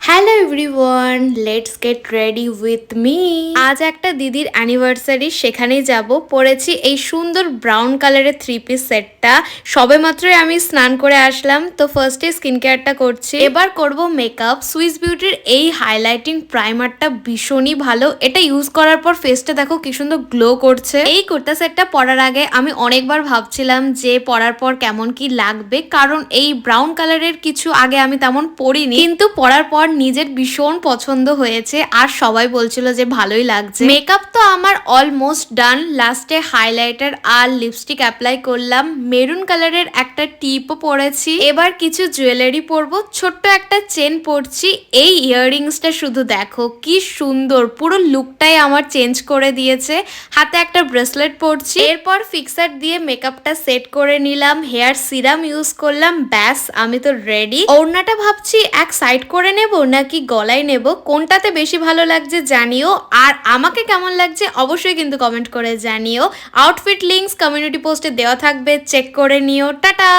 Hello everyone, let's get ready with me. আজ একটা দিদির অ্যানিভার্সারি, সেখানেই যাব। পরেছি এই সুন্দর ব্রাউন কালারের থ্রি পিস সেটটা। সবে মাত্রই আমি স্নান করে আসলাম, তো ফার্স্টে স্কিন কেয়ারটা করছি, এবার করব মেকআপ। সুইস বিউটির এই হাইলাইটিং প্রাইমারটা ভীষণই ভালো, এটা ইউজ করার পর ফেসটা দেখো কি সুন্দর গ্লো করছে। এই কুর্তা সেটটা পরার আগে আমি অনেকবার ভাবছিলাম যে পরার পর কেমন কি লাগবে, কারণ এই ব্রাউন কালারের কিছু আগে আমি তেমন পরিনি, কিন্তু পরার পর নিজের ভীষণ পছন্দ হয়েছে আর সবাই বলছিল যে ভালোই লাগছে। মেকআপ তো আমার অলমোস্ট ডান। লাস্টে হাইলাইটার আর লিপস্টিক অ্যাপ্লাই করলাম। মেরুন কালারের একটা টিপও পরেছি। এবার কিছু জুয়েলারি পরবো, ছোট্ট একটা চেন পরছি। এই ইয়াররিংসটা শুধু দেখো কি সুন্দর, পুরো লুকটাই আমার চেঞ্জ করে দিয়েছে। হাতে একটা ব্রেসলেট পরছি। এরপর ফিক্সার দিয়ে মেকআপটা সেট করে নিলাম, হেয়ার সিরাম ইউজ করলাম, ব্যাস আমি তো রেডি। ওড়নাটা ভাবছি এক সাইড করে নেব নাকি গলায় নেব, কোনটাতে বেশি ভালো লাগছে জানিও, আর আমাকে কেমন লাগছে অবশ্যই কিন্তু কমেন্ট করে জানিও। আউটফিট লিঙ্কস কমিউনিটি পোস্টে দেওয়া থাকবে, চেক করে নিও। টাটা।